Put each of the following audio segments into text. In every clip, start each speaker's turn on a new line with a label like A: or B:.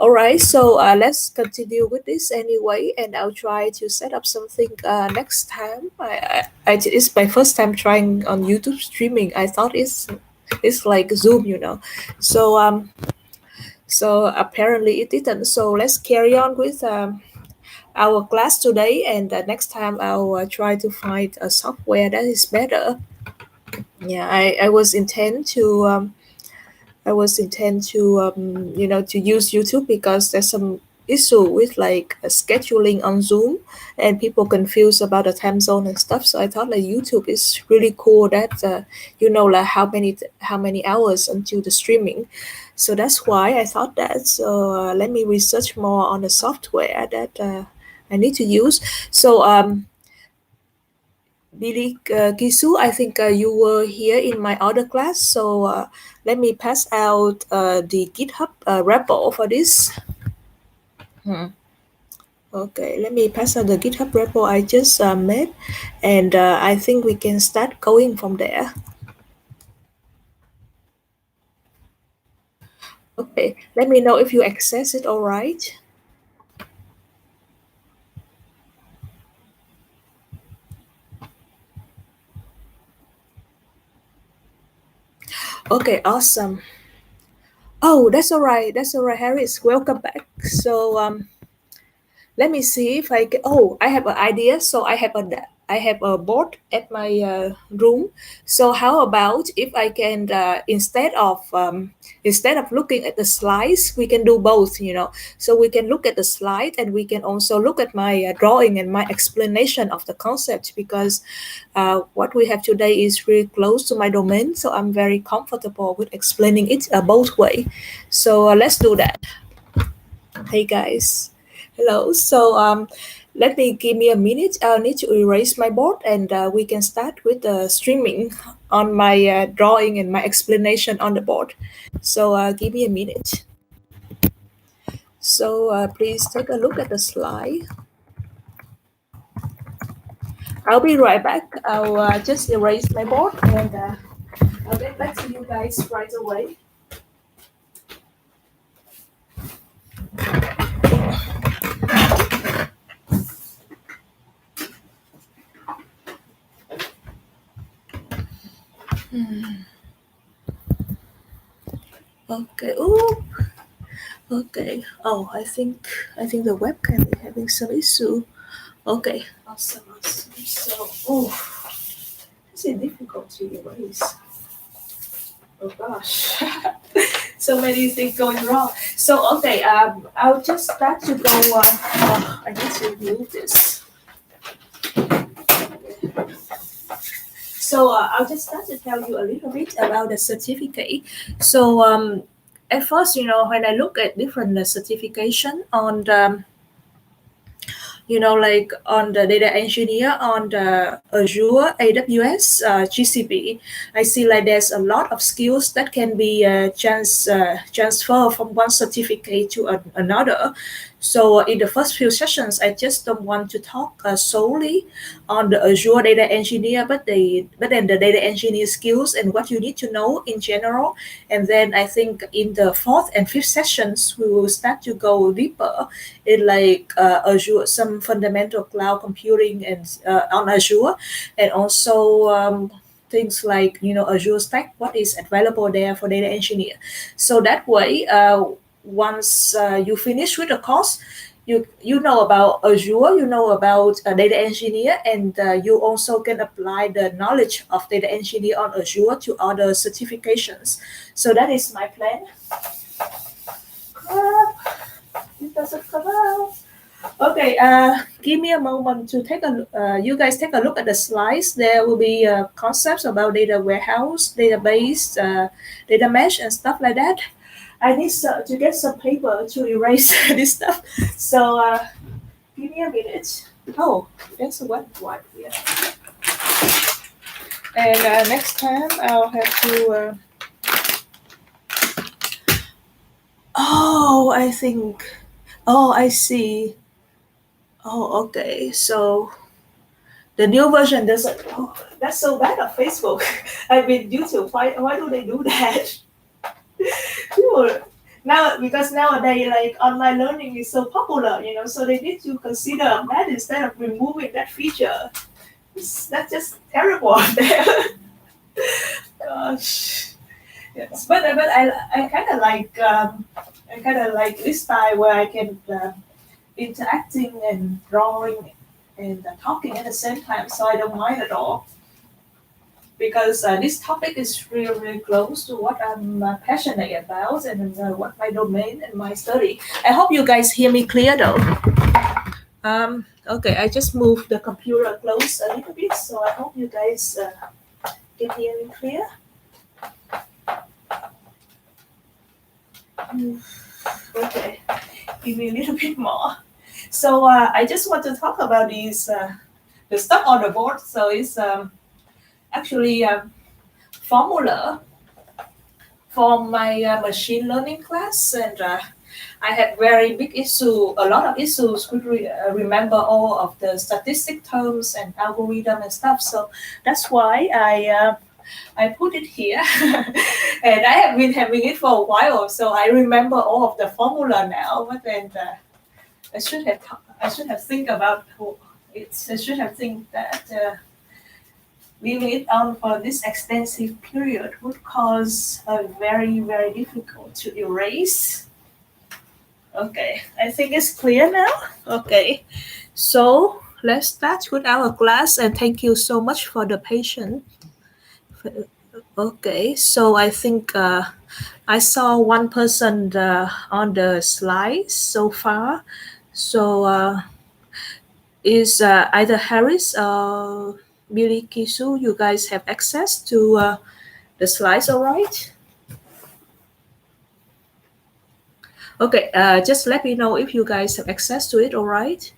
A: All right, so let's continue with this anyway, and I'll try to set up something next time. It's my first time trying on YouTube streaming. I thought it's like Zoom, So apparently it didn't. So let's carry on with our class today, and next time I'll try to find a software that is better. Yeah, I was intent to to use YouTube because there's some issue with like scheduling on Zoom, and people confused about the time zone and stuff. So I thought like YouTube is really cool that like how many hours until the streaming. So that's why I thought that. So let me research more on the software that I need to use. So Billy Kisu, I think you were here in my other class, so let me pass out the GitHub repo for this. Okay, let me pass out the GitHub repo I just made, and I think we can start going from there. Okay, let me know if you access it all right. Okay, awesome. Oh, that's all right. That's all right, Harris. Welcome back. So let me see if I can. Oh, I have an idea. So I have a board at my room. So how about if I can instead of looking at the slides, we can do both. So we can look at the slide and we can also look at my drawing and my explanation of the concept because what we have today is really close to my domain. So I'm very comfortable with explaining it both way. So let's do that. Hey guys. Hello. So let me give me a minute. I'll need to erase my board and we can start with the streaming on my drawing and my explanation on the board. So give me a minute. So please take a look at the slide. I'll be right back. I'll just erase my board and I'll get back to you guys right away. Okay. Ooh. Okay. Oh, I think the webcam is having some issue. Okay. Awesome. So, this is difficult to erase. Oh gosh. So many things going wrong. So okay. I'll just start to go. I need to move this. So I'll just start to tell you a little bit about the certificate. So at first, when I look at different certification on the like on the data engineer on the Azure, AWS, GCP, I see like there's a lot of skills that can be transfer from one certificate to another. So in the first few sessions, I just don't want to talk solely on the Azure data engineer, but then the data engineer skills and what you need to know in general. And then I think in the fourth and fifth sessions, we will start to go deeper in like Azure, some fundamental cloud computing and on Azure, and also things like Azure Stack, what is available there for data engineer. So that way, once you finish with the course, you know about Azure, you know about data engineer, and you also can apply the knowledge of data engineer on Azure to other certifications. So that is my plan. It doesn't come out. Okay, give me a moment to you guys take a look at the slides. There will be concepts about data warehouse, database, data mesh, and stuff like that. I need to get some paper to erase this stuff. So give me a minute. Oh, that's a wet wipe here. And next time I'll have to. Oh, I think. Oh, I see. Oh, okay. So the new version doesn't. Oh, that's so bad on Facebook. I mean, YouTube. Why do they do that? People now because nowadays like online learning is so popular, so they need to consider that instead of removing that feature. That's just terrible there. Gosh. Yes, but I kind of like this style where I can interacting and drawing and talking at the same time, so I don't mind at all because this topic is really, really close to what I'm passionate about and what my domain and my study. I hope you guys hear me clear though. Okay, I just moved the computer close a little bit, so I hope you guys can hear me clear. Okay, give me a little bit more. So I just want to talk about these the stuff on the board. So it's actually a formula for my machine learning class, and I had very big issue, a lot of issues could remember all of the statistic terms and algorithm and stuff. So that's why I put it here, and I have been having it for a while, so I remember all of the formula now. But then I should have think about it. I should have think that leaving it on for this extensive period would cause a very, very difficult to erase. Okay, I think it's clear now. Okay, so let's start with our class, and thank you so much for the patience. Okay, so I think I saw one person on the slides so far. So is either Harris or Billy Kisu, you guys have access to the slides, all right? Okay, just let me know if you guys have access to it, all right?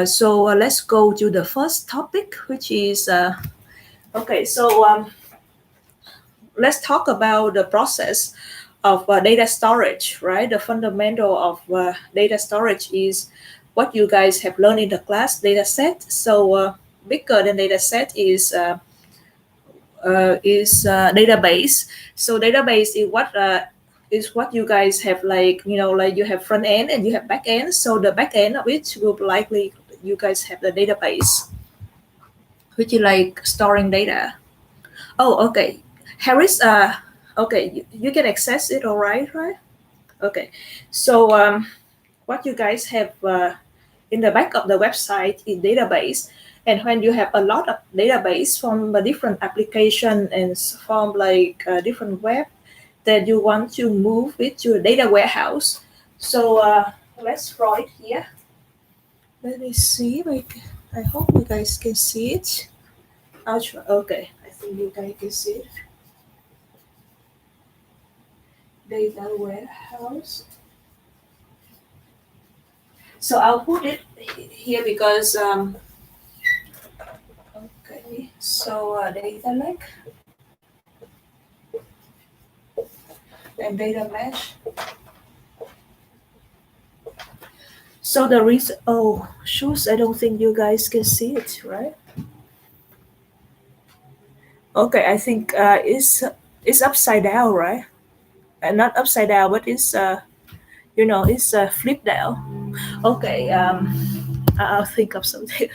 A: So let's go to the first topic, which is, okay, so let's talk about the process of data storage, right? The fundamental of data storage is what you guys have learned in the class, data set. So bigger than data set is database. So database is what you guys have, like like you have front end and you have back end. So the back end of it will likely you guys have the database, which is like storing data. Oh, okay. Harris, okay, you can access it, all right, right? Okay. So what you guys have in the back of the website is database. And when you have a lot of database from a different application and from like different web, that you want to move it to a data warehouse. So let's draw it here. Let me see. I hope you guys can see it. I'll try. Okay, I think you guys can see it. Data warehouse. So I'll put it here because okay. So data lake and data mesh. So the reason, oh, shoes, I don't think you guys can see it, right? Okay, I think it's upside down, right? Not upside down, but it's it's flipped down. Okay, I'll think of something.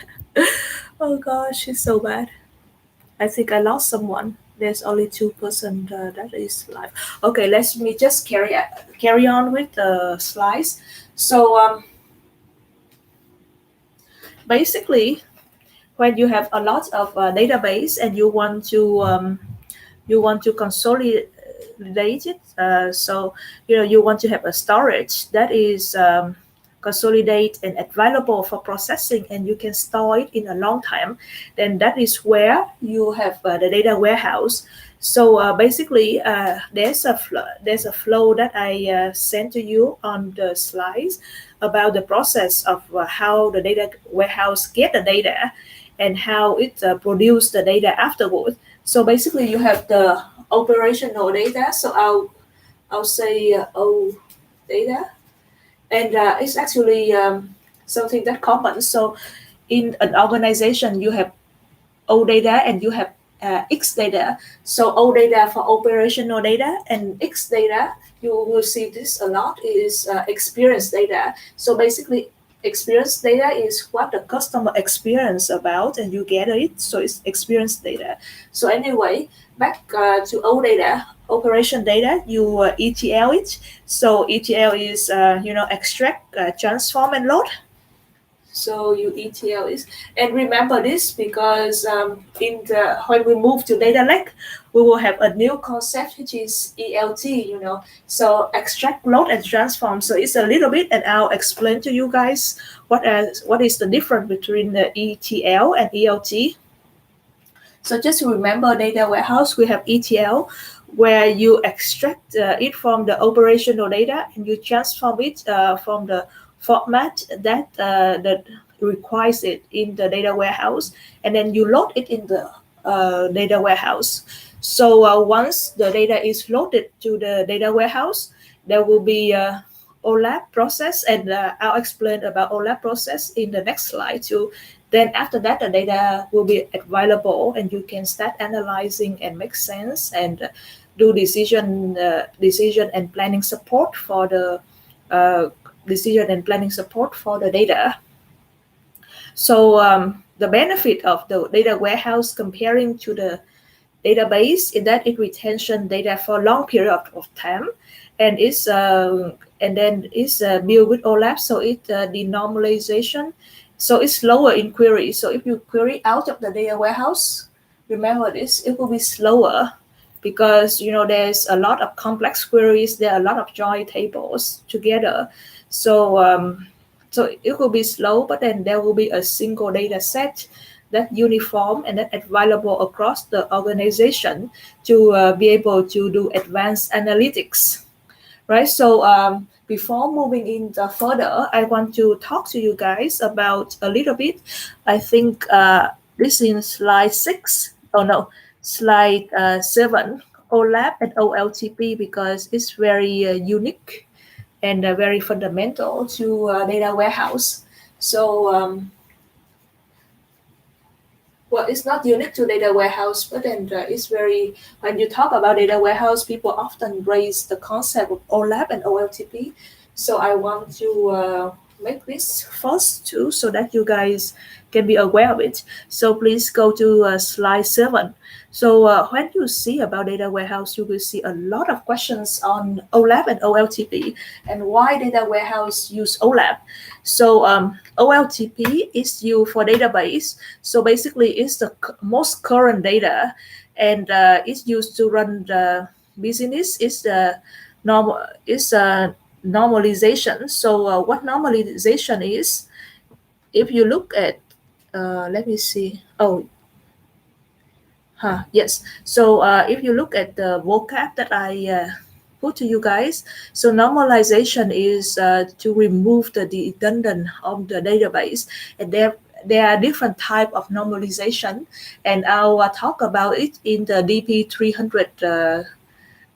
A: Oh gosh, it's so bad. I think I lost someone. There's only 2% that is live. Okay, let me just carry on with the slides. So basically, when you have a lot of database and you want to consolidate it, so you want to have a storage that is consolidate and available for processing, and you can store it in a long time, then that is where you have the data warehouse. So basically there's a flow that I sent to you on the slides about the process of how the data warehouse get the data and how it produce the data afterwards. So basically you have the operational data. So I'll say O data, and it's actually something that common. So in an organization you have O data and you have X data. So O data for operational data, and X data, you will see this a lot, is experience data. So basically, experience data is what the customer experience about, and you gather it. So it's experience data. So anyway, back to O data, operation data, you ETL it. So ETL is extract, transform, and load. So you ETL is, and remember this because when we move to data lake, we will have a new concept which is ELT. So extract, load, and transform. So it's a little bit, and I'll explain to you guys what is the difference between the ETL and ELT. So just remember, data warehouse, we have ETL, where you extract it from the operational data and you transform it from the format that requires it in the data warehouse, and then you load it in the data warehouse. So once the data is loaded to the data warehouse, there will be OLAP process, and I'll explain about OLAP process in the next slide too. Then after that, the data will be available, and you can start analyzing and make sense and do decision and planning support for the data. So the benefit of the data warehouse comparing to the database is that it retention data for a long period of time, and it's built with OLAP, so it denormalization. So it's slower in query. So if you query out of the data warehouse, remember this, it will be slower because there's a lot of complex queries. There are a lot of join tables together. So so it will be slow, but then there will be a single data set that uniform and that available across the organization to be able to do advanced analytics, right? So before moving in further, I want to talk to you guys about a little bit. I think this is slide 6. Oh no, slide 7. OLAP and OLTP, because it's very unique and very fundamental to data warehouse. So well, it's not unique to data warehouse, but then it's very, when you talk about data warehouse, people often raise the concept of OLAP and OLTP. So I want to make this first too, so that you guys can be aware of it. So please go to slide 7. So when you see about data warehouse, you will see a lot of questions on OLAP and OLTP and why data warehouse use OLAP. So OLTP is used for database. So basically, it's the most current data, and it's used to run the business. It's normal. It's a normalization. So what normalization is? If you look at, let me see. Oh, yes. So if you look at the vocab that I put to you guys, so normalization is to remove the redundant of the database, and there are different type of normalization, and I'll talk about it in the DP 300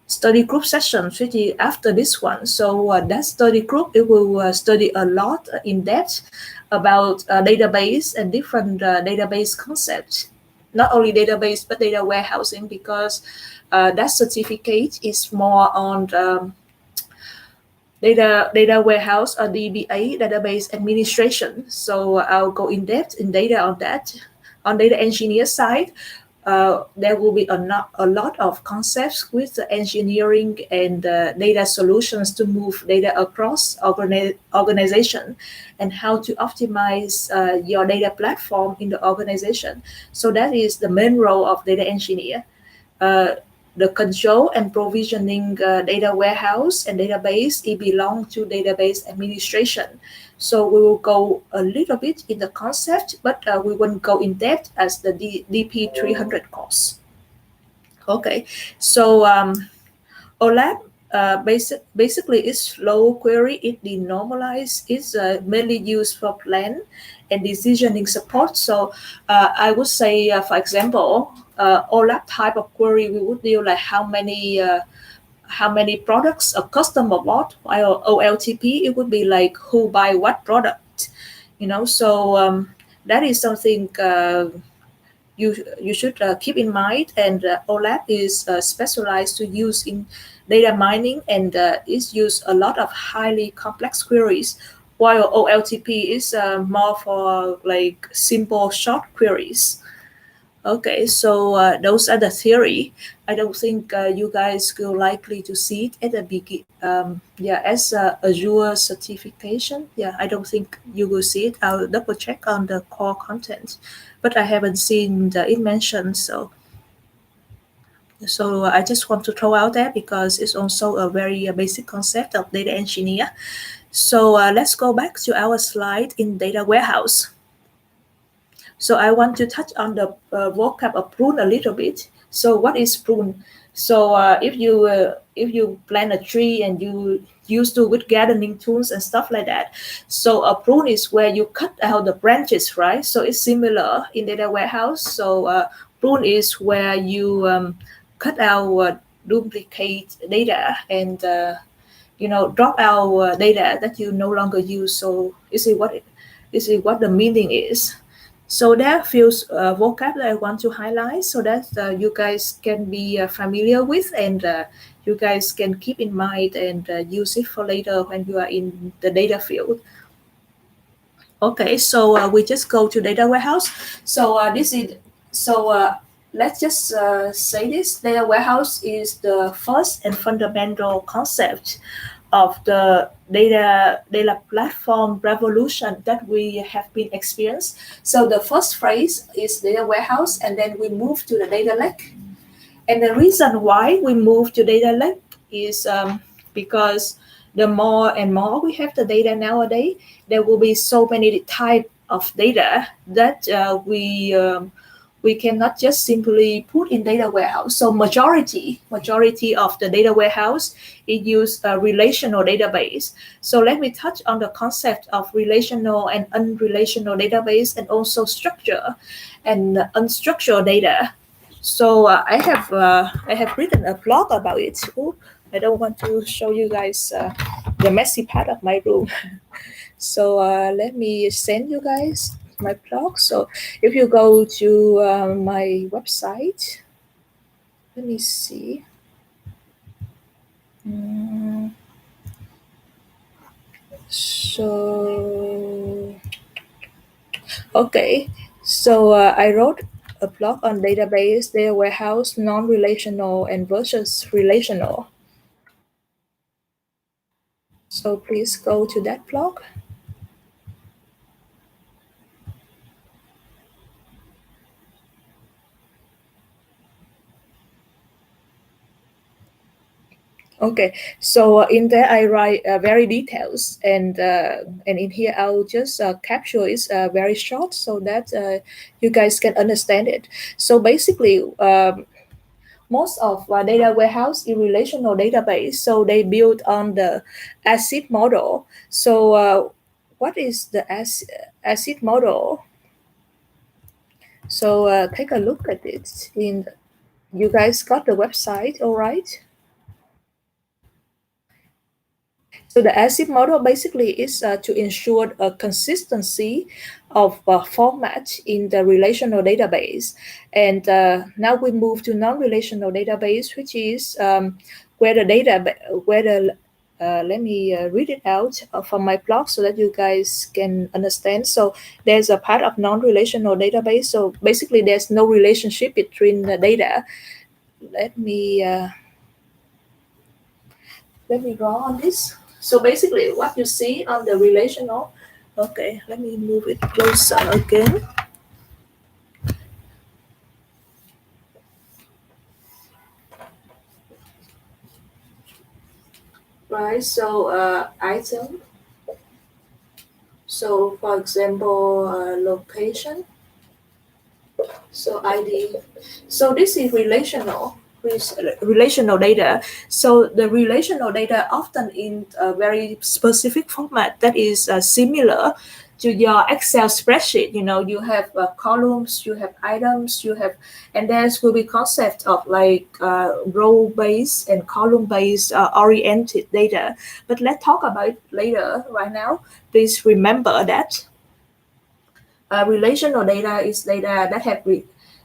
A: study group session, which is after this one. So that study group, it will study a lot in depth about database and different database concepts. Not only database, but data warehousing, because that certificate is more on data warehouse or DBA, database administration. So I'll go in depth in data on that. On data engineer side, there will be a lot of concepts with the engineering and data solutions to move data across organization, and how to optimize your data platform in the organization. So that is the main role of data engineer. The control and provisioning data warehouse and database, it belong to database administration. So we will go a little bit in the concept, but we won't go in depth as the DP 300 course. Okay, so OLAP basically is slow query. It denormalized. It's mainly used for plan and decisioning support. So I would say, for example, OLAP type of query, we would deal like how many products a customer bought, while OLTP, it would be like who buy what product, So that is something you should keep in mind. And OLAP is specialized to use in data mining, and is used a lot of highly complex queries, while OLTP is more for like simple short queries. Okay, so those are the theory. I don't think you guys will likely to see it at the beginning. Yeah, as Azure certification. Yeah, I don't think you will see it. I'll double check on the core content, but I haven't seen it mentioned. So I just want to throw out there because it's also a very basic concept of data engineer. So let's go back to our slide in data warehouse. So I want to touch on the vocab of prune a little bit. So what is prune? So if you plant a tree and you used to with gardening tools and stuff like that. So a prune is where you cut out the branches, right? So it's similar in data warehouse. So prune is where you cut out duplicate data and drop out data that you no longer use. So is it what the meaning is? So there are few vocab that I want to highlight so that you guys can be familiar with, and you guys can keep in mind and use it for later when you are in the data field. Okay, so we just go to data warehouse. So let's just say this: data warehouse is the first and fundamental concept of the data platform revolution that we have been experienced. So the first phrase is data warehouse, and then we move to the data lake. And the reason why we move to data lake is because the more and more we have the data nowadays, there will be so many type of data that we cannot just simply put in data warehouse. So majority of the data warehouse it use a relational database. So let me touch on the concept of relational and unrelational database, and also structure and unstructured data. So I have written a blog about it. Ooh, I don't want to show you guys the messy part of my room. So let me send you guys my blog. So if you go to my website, let me see. So okay, so I wrote a blog on database, data warehouse, non-relational and versus relational. So please go to that blog. Okay, so in there I write very details, and in here I'll just capture it very short so that you guys can understand it. So basically, most of data warehouse in relational database, so they build on the ACID model. So what is the ACID model? So take a look at it. You guys got the website, all right? So the ACID model basically is to ensure a consistency of format in the relational database. And now we move to non-relational database, which is where the data, where the let me read it out from my blog so that you guys can understand. So there's a part of non-relational database. So basically, there's no relationship between the data. Let me draw on this. So basically what you see on the relational, okay, let me move it closer again. Right, so item. So for example, location. So ID. So this is relational data. So the relational data often in a very specific format that is similar to your Excel spreadsheet. You know, you have columns, you have items, you have, and there will be concept of like row-based and column-based oriented data. But let's talk about it later. Right now, please remember that relational data is data that have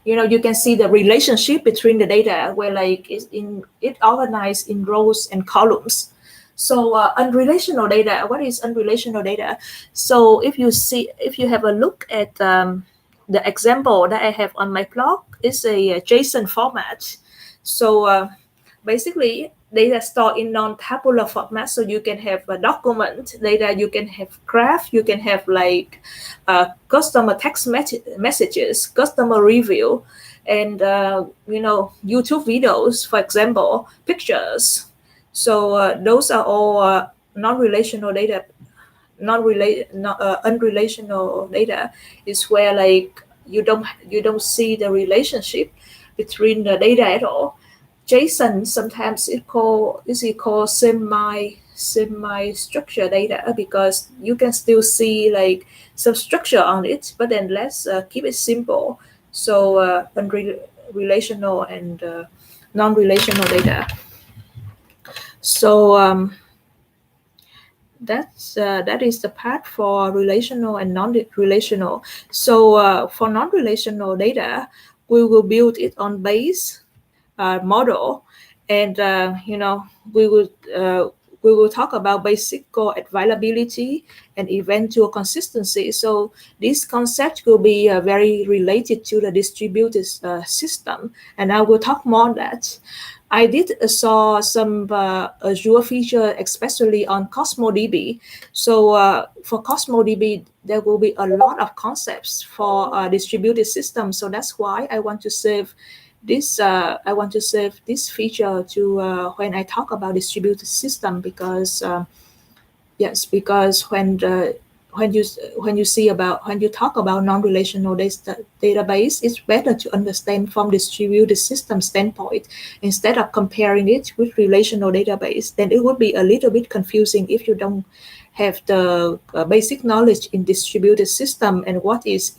A: you can see the relationship between the data where like it organized in rows and columns. So unrelational data, what is unrelational data? So if you have a look at the example that I have on my blog, it's a JSON format. So basically data stored in non-tabular format, so you can have a document data, you can have graph, you can have like customer text messages, customer review, and YouTube videos, for example, pictures. So those are all non-relational data. Unrelational data is where like you don't see the relationship between the data at all. JSON sometimes is called semi structured data because you can still see like some structure on it, but then let's keep it simple. So relational and non-relational data. So that is the part for relational and non-relational. So for non-relational data, we will build it on base model, and we will we will talk about basic core availability and eventual consistency. So this concept will be very related to the distributed system, and I will talk more on that. I did saw some Azure feature, especially on CosmoDB. So for CosmoDB, there will be a lot of concepts for distributed systems. So that's why I want to save this feature to when I talk about distributed system, because because when you talk about non-relational database, it's better to understand from distributed system standpoint instead of comparing it with relational database. Then it would be a little bit confusing if you don't have the basic knowledge in distributed system and what is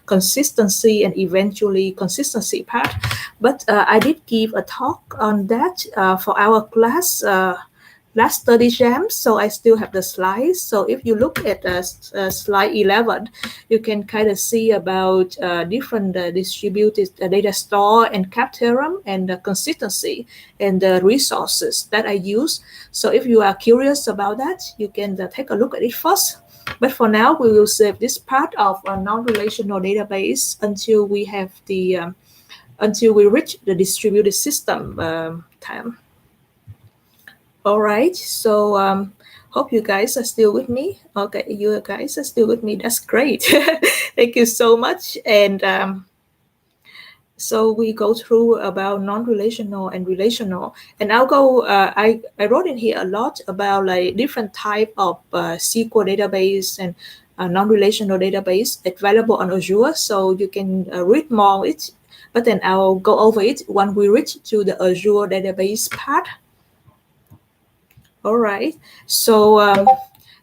A: consistency and eventually consistency part. But I did give a talk on that for our class last study jam, so I still have the slides. So if you look at slide 11, you can kind of see about different distributed data store and cap theorem and the consistency and the resources that I use. So if you are curious about that, you can take a look at it first. But for now, we will save this part of a non-relational database until we have until we reach the distributed system time. All right, so hope you guys are still with me. Okay, you guys are still with me. That's great. Thank you so much. And so we go through about non-relational and relational. And I'll go, I wrote in here a lot about like different type of SQL database and non-relational database available on Azure. So you can read more on it, but then I'll go over it when we reach to the Azure database part. All right, so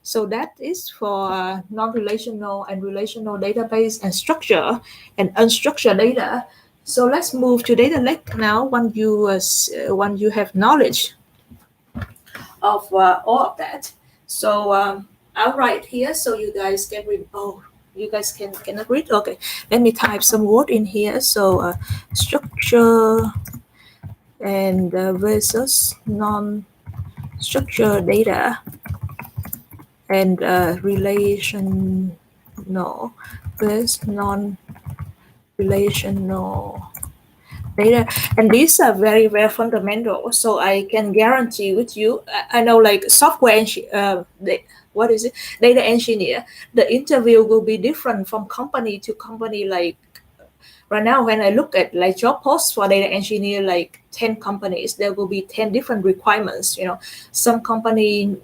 A: so that is for non-relational and relational database and structure and unstructured data. So let's move to data lake now. When you have knowledge of all of that, so I'll write here so you guys can read. Oh, you guys cannot read. Okay, let me type some word in here. So structure and versus non-structured data and relational with non-relational data, and these are very very fundamental. So I can guarantee with you, I know like what is it, data engineer, the interview will be different from company to company. Like right now, when I look at like job posts for data engineer, like 10 companies, there will be 10 different requirements. Some company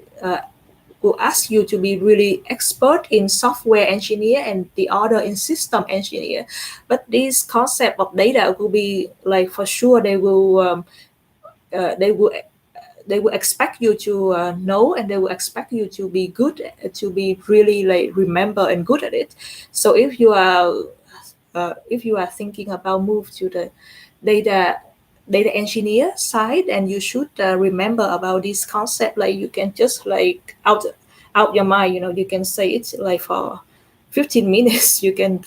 A: will ask you to be really expert in software engineer and the other in system engineer. But this concept of data will be like, for sure they will expect you to know, and they will expect you to be good, to be really like remember and good at it. So if you are thinking about move to the data engineer side, and you should remember about this concept. Like you can just like out your mind, you can say it like for 15 minutes. You can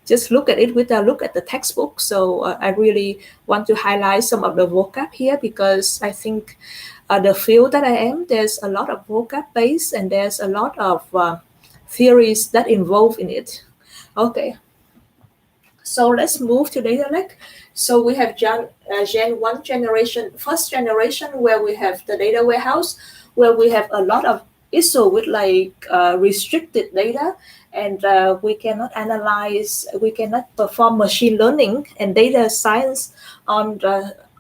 A: just look at it without look at the textbook. So I really want to highlight some of the vocab here, because I think the field that I am, there's a lot of vocab base and there's a lot of theories that involve in it. Okay, so let's move to data lake. So we have Gen 1 generation, first generation, where we have the data warehouse, where we have a lot of issue with like restricted data, and we cannot analyze, we cannot perform machine learning and data science on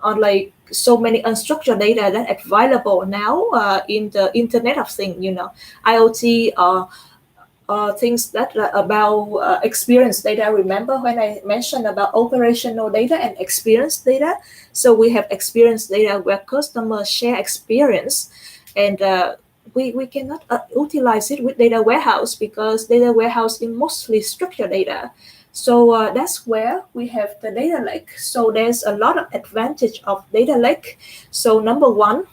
A: like so many unstructured data that available now in the Internet of Things, IoT, things that about experience data. Remember when I mentioned about operational data and experience data? So we have experience data where customers share experience, and we cannot utilize it with data warehouse, because data warehouse is mostly structured data. So that's where we have the data lake. So there's a lot of advantage of data lake. So number one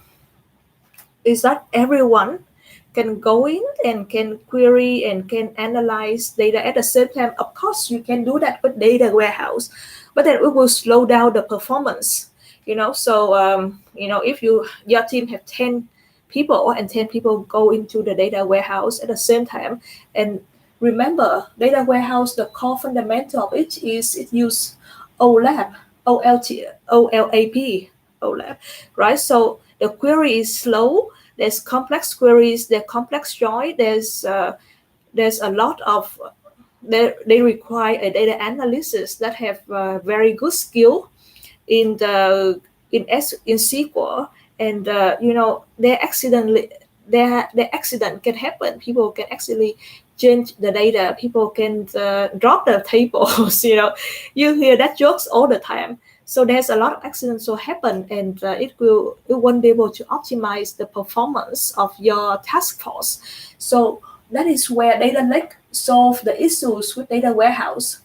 A: is that everyone can go in and can query and can analyze data at the same time. Of course, you can do that with data warehouse, but then it will slow down the performance. So if your team have 10 people and 10 people go into the data warehouse at the same time, and remember, data warehouse, the core fundamental of it is it use OLAP, OLAP, right? So the query is slow. There's complex queries, there's complex join, there's a lot of, they require a data analysis that have very good skill in SQL, and their accident can happen. People can actually change the data. People can drop the tables. You hear that jokes all the time. So there's a lot of accidents will happen, and it won't be able to optimize the performance of your task force. So that is where data lake solve the issues with data warehouse.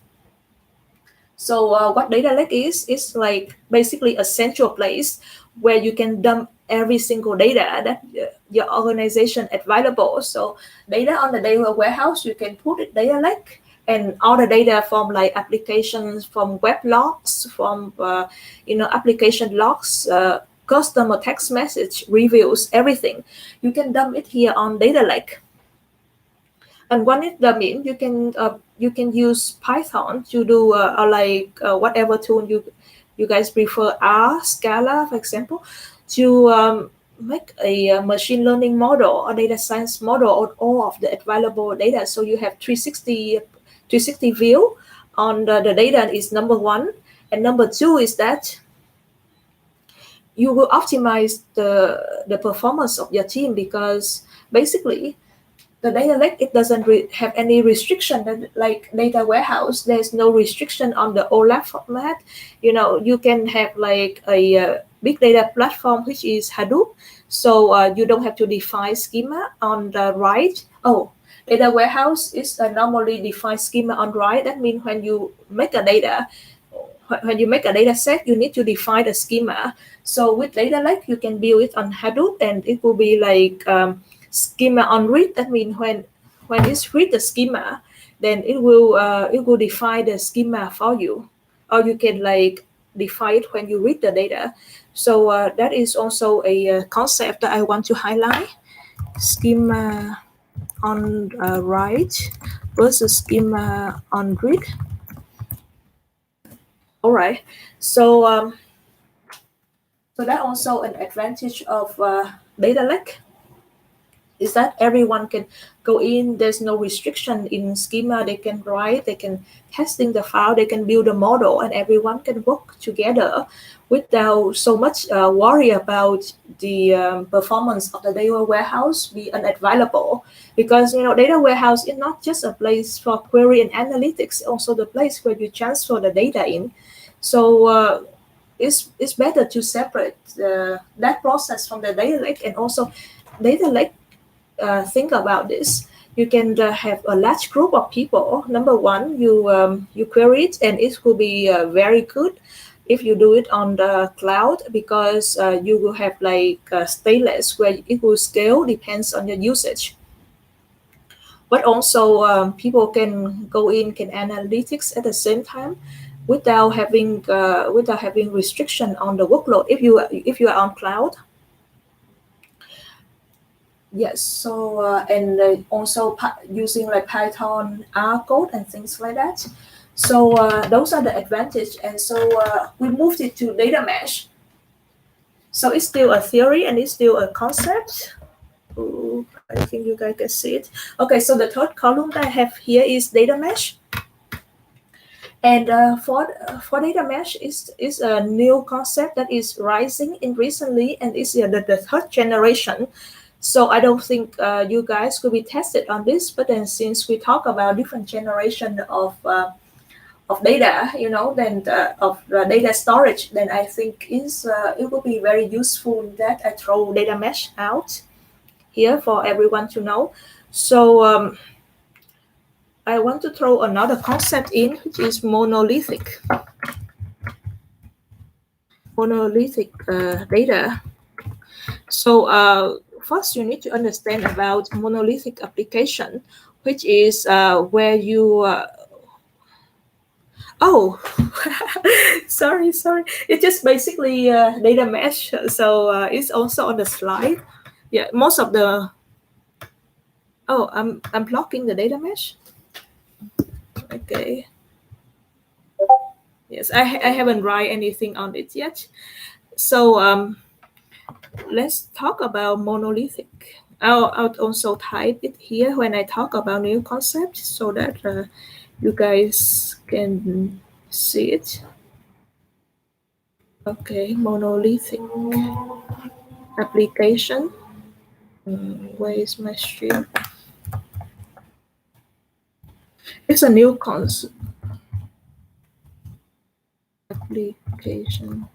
A: So what data lake is like basically a central place where you can dump every single data that your organization available. So data on the data warehouse, you can put it data lake, and all the data from like applications, from web logs, from application logs, customer text message, reviews, everything. You can dump it here on data lake. And when it dump in, you can use Python to do whatever tool you guys prefer, R, Scala, for example, to make a machine learning model or data science model on all of the available data. So you have 360 view on the data is number one. And number two is that you will optimize the performance of your team, because basically the data lake, it doesn't have any restriction like data warehouse. There's no restriction on the OLAP format. You can have like a big data platform, which is Hadoop. So you don't have to define schema on the write. Data warehouse is a normally defined schema on write. That means when you make a data set, you need to define a schema. So with data lake, you can build it on Hadoop, and it will be like schema on read. That means when it's read the schema, then it will define the schema for you, or you can like define it when you read the data. So that is also a concept that I want to highlight: schema on write versus schema on read. All right, so that also an advantage of data lake is that everyone can go in. There's no restriction in schema. They can write, they can testing the file, they can build a model, and everyone can work together without so much worry about the performance of the data warehouse be unavailable. Because data warehouse is not just a place for query and analytics, also the place where you transfer the data in. So it's better to separate that process from the data lake. And also data lake, think about this. You can have a large group of people. Number one, you query it, and it will be very good if you do it on the cloud, because you will have like stateless, where it will scale, depends on your usage. but also people can go in, can analytics at the same time without having restriction on the workload if you are on cloud. Yes, so and also using like Python, R code, and things like that. So those are the advantage, and so we moved it to data mesh. So it's still a theory and it's still a concept. Ooh, I think you guys can see it. Okay, so the third column that I have here is data mesh. And for data mesh is a new concept that is rising in recently, and is the third generation. So I don't think you guys could be tested on this, but then since we talk about different generation of data, you know, then of data storage, then I think it will be very useful that I throw data mesh out here for everyone to know. So I want to throw another concept in, which is monolithic data. So first you need to understand about monolithic application, which is where you oh sorry, it's just basically data mesh. So it's also on the slide. Yeah, most of the I'm blocking the data mesh. Okay. Yes, I haven't write anything on it yet. So let's talk about monolithic. I'll also type it here when I talk about new concept so that you guys can see it. Okay, monolithic application. Where is my stream? It's a new concept. Application.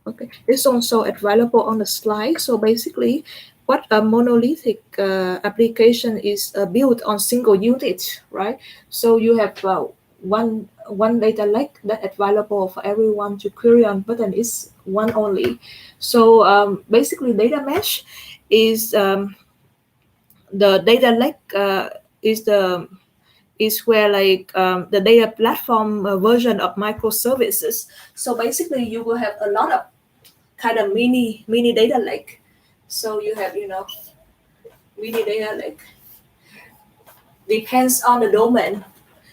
A: Okay, it's also available on the slide. So basically, what a monolithic application is built on single unit, right? So you have one data lake that available for everyone to query on, but then it's one only. So basically, data mesh is the data lake is where like the data platform version of microservices. So basically, you will have a lot of kind of mini data lake. So you have mini data lake depends on the domain.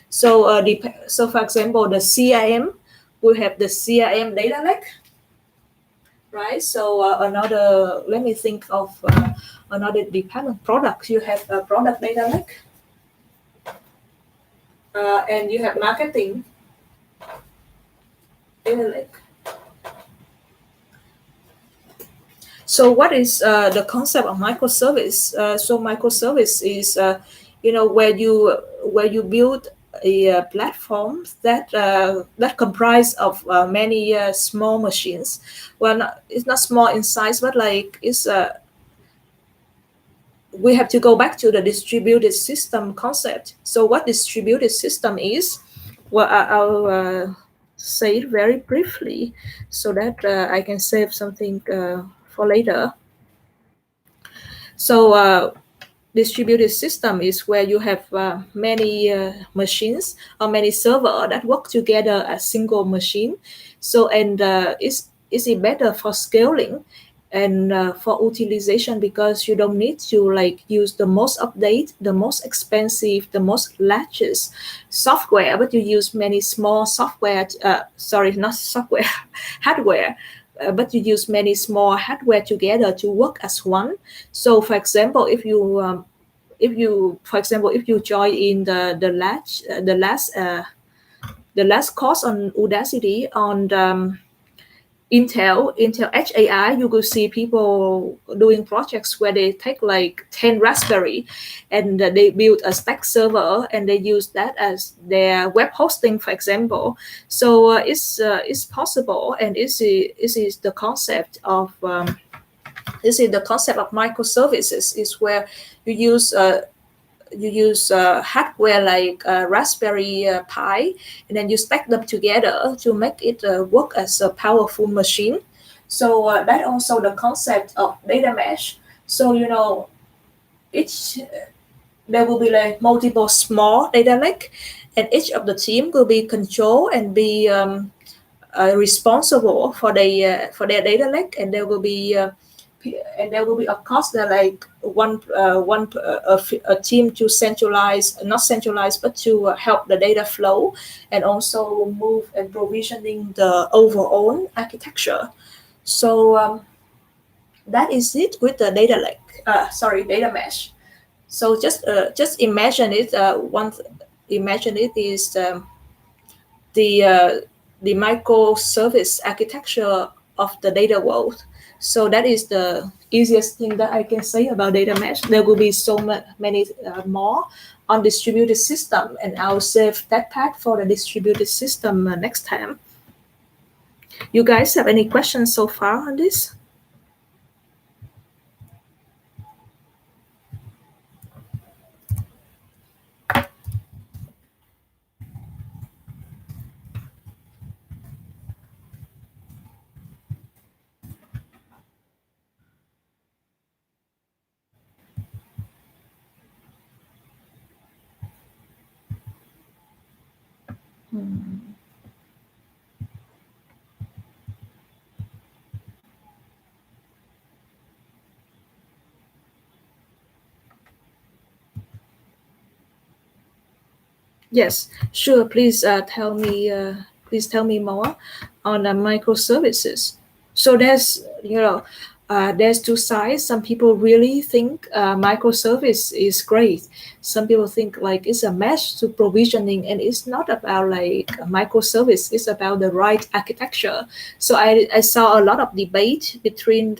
A: So so for example, the CIM will have the CIM data lake, right? So another, let me think of another department. Product, you have a product data lake, and you have marketing data lake. So what is the concept of microservice? So microservice is where you build a platform that comprise of many small machines. Well, it's not small in size, but like we have to go back to the distributed system concept. So what distributed system is? Well, I'll say it very briefly so that I can save something for later. So distributed system is where you have many machines or many server that work together as single machine. So and is it better for scaling and for utilization, because you don't need to like use the most update, the most expensive, the most largest software, but you use many small software. Sorry, not software, hardware. But you use many small hardware together to work as one. So, for example, if you join in the last course on Udacity on Intel HAI, you will see people doing projects where they take like 10 Raspberry and they build a stack server and they use that as their web hosting, for example. So it's possible, and this is the concept of microservices, is where you use hardware like Raspberry Pi, and then you stack them together to make it work as a powerful machine. So that also the concept of data mesh. So each there will be like multiple small data lake, and each of the team will be control and be responsible for their data lake, and there will be of course there like a team to centralize, not centralize, but to help the data flow, and also move and provisioning the overall architecture. So that is it with the data lake. Data mesh. So just imagine it. Imagine it is the uh, the microservice architecture of the data world. So that is the easiest thing that I can say about data mesh. There will be so many more on distributed system, and I'll save that part for the distributed system next time. You guys have any questions so far on this? Hmm. Yes, sure. Please tell me more on the microservices. So there's two sides. Some people really think microservice is great. Some people think like it's a mesh to provisioning, and it's not about like a microservice. It's about the right architecture. So I saw a lot of debate between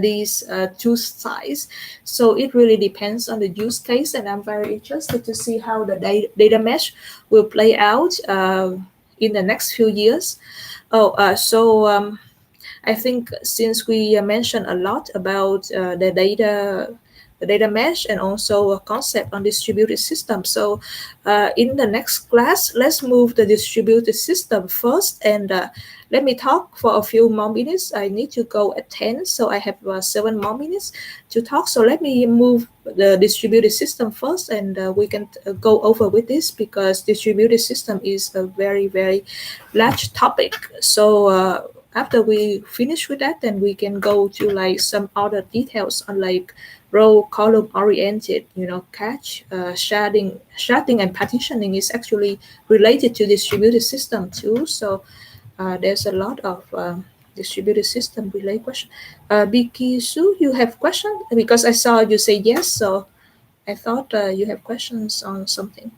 A: these two sides. So it really depends on the use case, and I'm very interested to see how the data mesh will play out in the next few years. I think since we mentioned a lot about the data mesh, and also a concept on distributed system. So in the next class, let's move the distributed system first, and let me talk for a few more minutes. I need to go at 10, so I have 7 more minutes to talk. So let me move the distributed system first, and we can go over with this, because distributed system is a very, very large topic. So after we finish with that, then we can go to like some other details on like row column oriented, cache, sharding and partitioning is actually related to distributed system too. So there's a lot of distributed system related question. Biki Su, you have question? Because I saw you say yes, so I thought you have questions on something.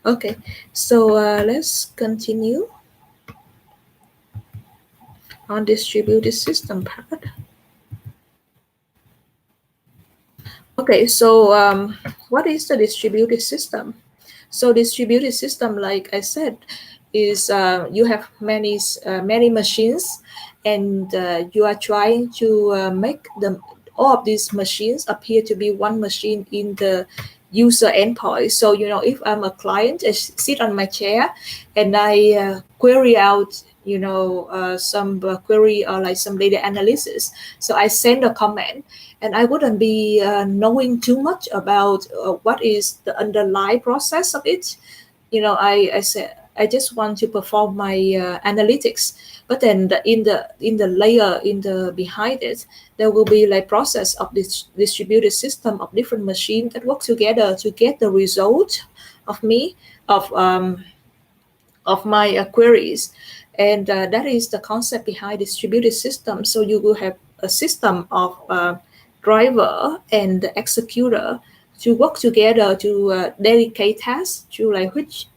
A: Okay, so let's continue on distributed system part. Okay, so what is the distributed system? So distributed system, like I said, is you have many machines, and you are trying to make all of these machines appear to be one machine in the user endpoint. So if I'm a client, I sit on my chair, and I query out some query or like some data analysis. So I send a comment, and I wouldn't be knowing too much about what is the underlying process of it. I said I just want to perform my analytics, but then in the layer in the behind it, there will be like process of this distributed system of different machines that work together to get the result of me of my queries. And that is the concept behind distributed system. So you will have a system of driver and the executor to work together to dedicate tasks to like which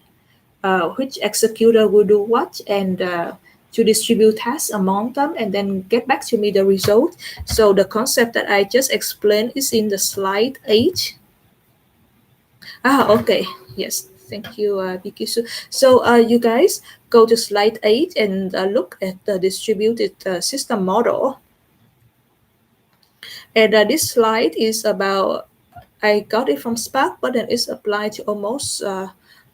A: executor will do what, and to distribute tasks among them, and then get back to me the result. So the concept that I just explained is in the slide 8. Okay. Yes. Thank you, Vicky. So you guys go to slide 8 and look at the distributed system model. And this slide is about, I got it from Spark, but then it's applied to almost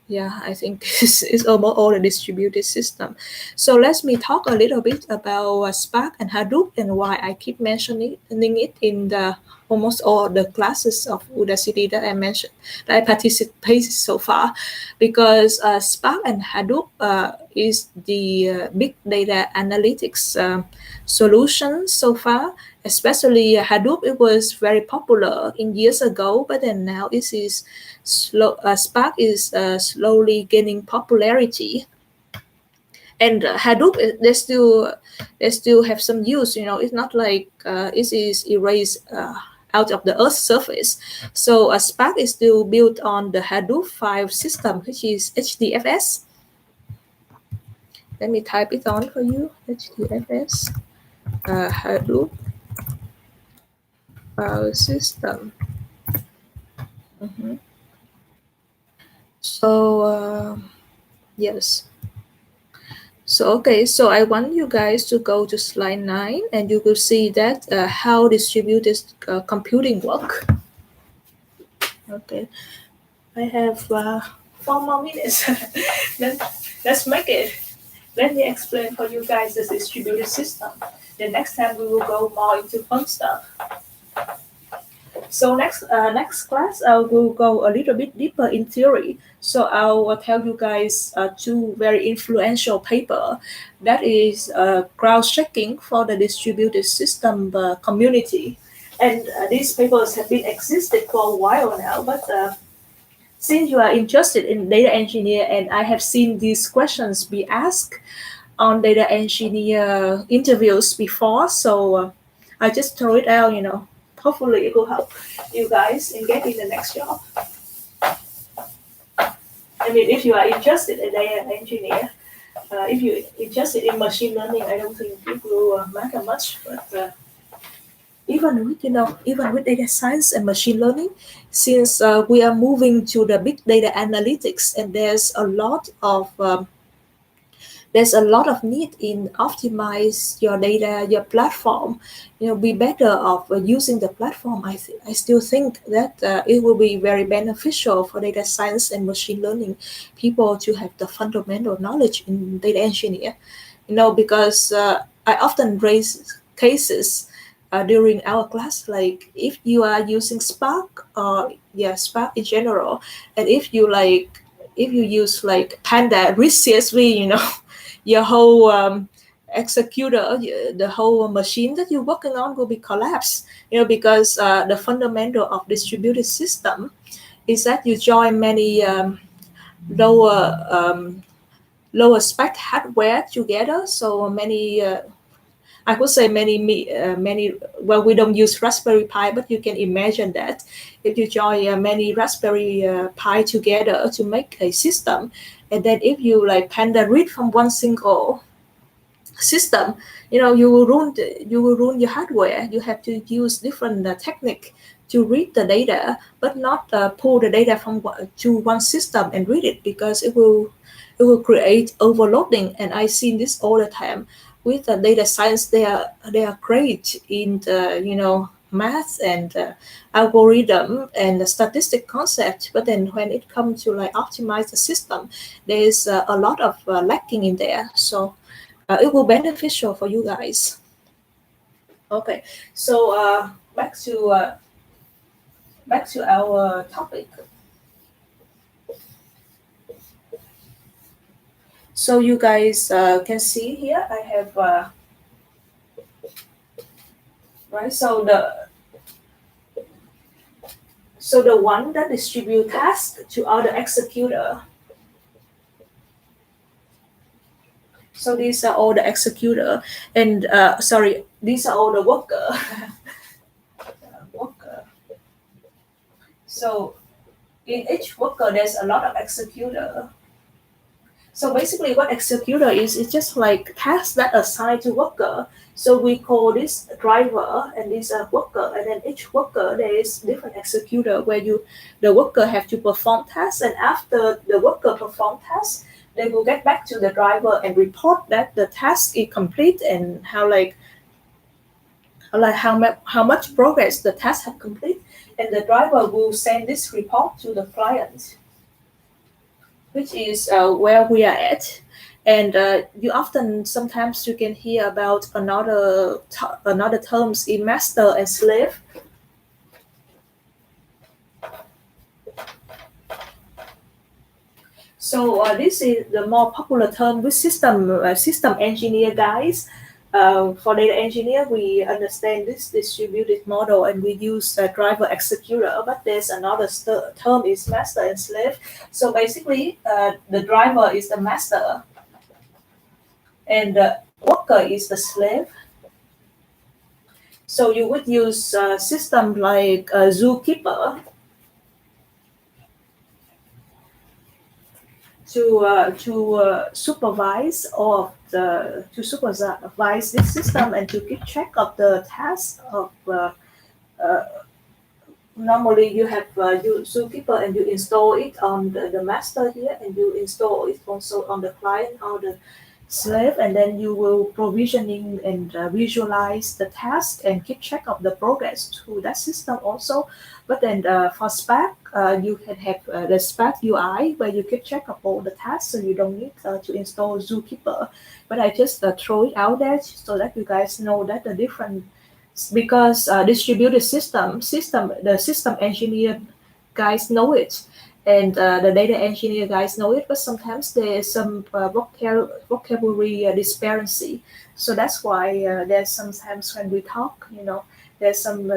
A: Yeah, I think this is almost all the distributed system. So let me talk a little bit about Spark and Hadoop and why I keep mentioning it in the almost all the classes of Udacity that I mentioned that I participated so far, because Spark and Hadoop is the big data analytics solution so far. Especially Hadoop, it was very popular in years ago, but then now it is Spark is slowly gaining popularity, and Hadoop they still have some use. It's not like it is erased out of the Earth's surface. So Spark is still built on the Hadoop file system, which is HDFS. Let me type it on for you. HDFS, Hadoop file system. Mhm. So yes. So okay, so I want you guys to go to slide 9, and you will see that how distributed computing work. Okay, I have 4 more minutes. Let, let's make it. Let me explain for you guys the distributed system. The next time we will go more into fun stuff. So next class I will go a little bit deeper in theory. So I will tell you guys two very influential paper that is crowd checking for the distributed system community. And these papers have been existed for a while now, but since you are interested in data engineer and I have seen these questions be asked on data engineer interviews before, so I just throw it out. Hopefully it will help you guys in getting the next job. I mean, if you are interested in data engineer, if you're interested in machine learning, I don't think it will matter much. But even with data science and machine learning, since we are moving to the big data analytics, and there's a lot of need in optimize your data, your platform, be better of using the platform. I still think that it will be very beneficial for data science and machine learning people to have the fundamental knowledge in data engineer, because I often raise cases during our class, like if you are using Spark, or Spark in general, and if you use like Panda, Rich CSV, your whole executor, the whole machine that you're working on will be collapsed. Because the fundamental of distributed system is that you join many lower lower spec hardware together. So many, I would say many. Well, we don't use Raspberry Pi, but you can imagine that if you join many Raspberry Pi together to make a system, and then if you like Panda read from one single system, you will ruin your hardware. You have to use different technique to read the data, but not pull the data from to one system and read it, because it will create overloading. And I see this all the time with the data science. They are great in the math and algorithm and the statistic concept, but then when it comes to like optimize the system, there's a lot of lacking in there. So it will beneficial for you guys. Okay, so back to our topic. So you guys can see here I have right. So the one that distribute task to other executor. So these are all the executor, and sorry, these are all the worker. Worker. So in each worker, there's a lot of executor. So basically, what executor is, it's just like tasks that are assigned to worker. So we call this driver and this worker, and then each worker there is different executor where the worker have to perform tasks, and after the worker perform tasks, they will get back to the driver and report that the task is complete and how much progress the task have complete, and the driver will send this report to the client. which is where we are at. And you often sometimes you can hear about another terms in master and slave. So this is the more popular term with system engineer guys. For data engineer, we understand this distributed model and we use driver executor. But there's another term is master and slave. So basically, the driver is the master and the worker is the slave. So you would use a system like Zookeeper to supervise supervise this system and to keep track of the tasks of uh, normally you have Zookeeper and you install it on the master here and you install it also on the client or the slave, and then you will provisioning and visualize the task and keep track of the progress to that system also. But then for Spark, you can have the Spark UI where you keep track of all the tasks, so you don't need to install Zookeeper. But I just throw it out there so that you guys know that the different, because distributed the system engineer guys know it and the data engineer guys know it, but sometimes there's some vocabulary disparity. So that's why there's sometimes when we talk, there's some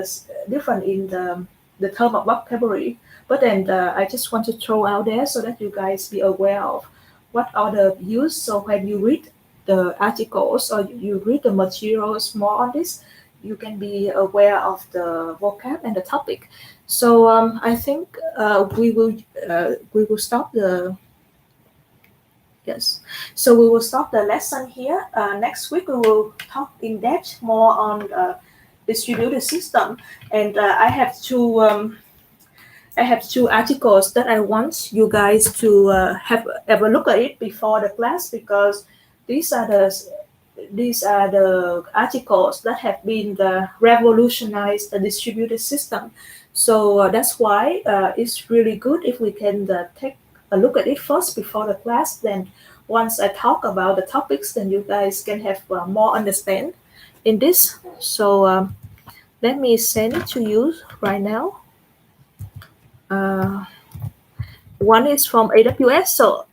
A: different in the term of vocabulary. But then I just want to throw out there so that you guys be aware of what are the use. So when you read the articles or you read the materials more on this, you can be aware of the vocab and the topic. So I think we will stop the yes. So we will stop the lesson here. Next week we will talk in depth more on distributed system, and I have two articles that I want you guys to have a look at it before the class, because these are the articles that have been revolutionized the distributed system. So that's why it's really good if we can take a look at it first before the class. Then once I talk about the topics, then you guys can have more understand in this. So let me send it to you right now. One is from AWS. So,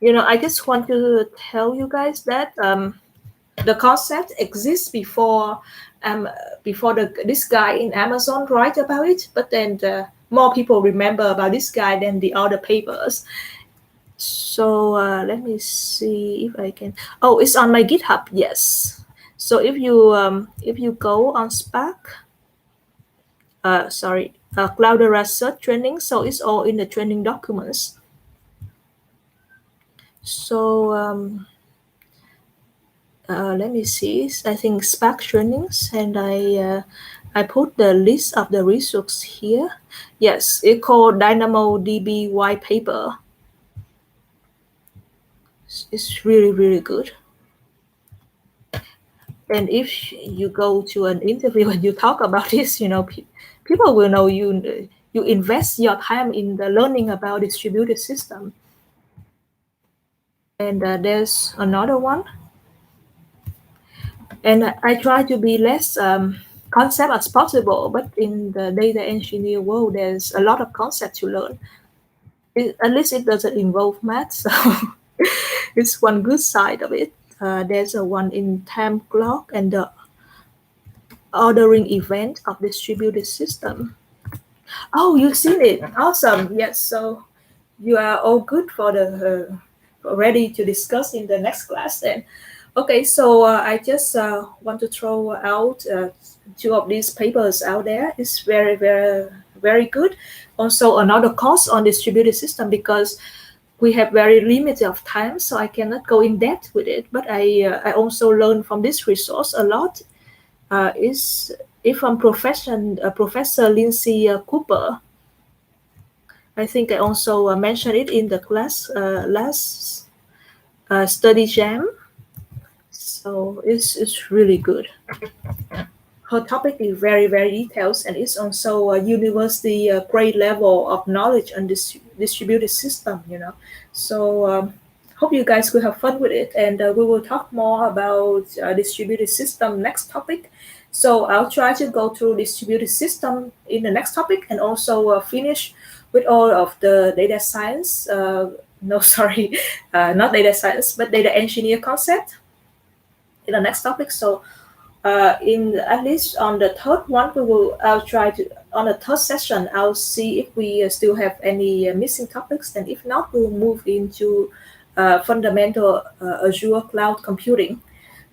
A: I just want to tell you guys that the concept exists before this guy in Amazon write about it, but then more people remember about this guy than the other papers. So let me see if I can. Oh, it's on my GitHub. Yes. So if you go on Spark, Cloudera Search training, so it's all in the training documents. So let me see. I think Spark trainings, and I put the list of the resources here. Yes, it's called DynamoDB white paper. It's really, really good. And if you go to an interview and you talk about this, people will know you invest your time in the learning about distributed system. And there's another one. And I try to be less concept as possible, but in the data engineer world, there's a lot of concept to learn. At least it doesn't involve math, so it's one good side of it. There's a one in time clock and the ordering event of distributed system. Oh, you've seen it. Awesome. Yes. So you are all good for the ready to discuss in the next class then. Okay. So I just want to throw out two of these papers out there. It's very, very, very good. Also another course on distributed system, because we have very limited of time, so I cannot go in depth with it. But I also learned from this resource a lot. Is from Professor Lindsay Cooper. I think I also mentioned it in the class last study jam. So it's really good. Her topic is very, very detailed, and it's also a university grade level of knowledge on this distributed system, So hope you guys will have fun with it, and we will talk more about distributed system next topic. So I'll try to go through distributed system in the next topic, and also finish with all of the data science. No, sorry, not data science, but data engineer concept in the next topic. So in at least on the third one, I'll try to on the third session. I'll see if we still have any missing topics, and if not, we'll move into fundamental Azure cloud computing.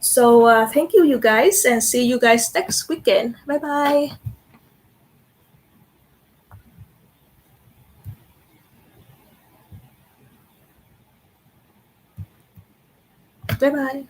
A: So thank you, you guys, and see you guys next weekend. Bye bye. Bye bye.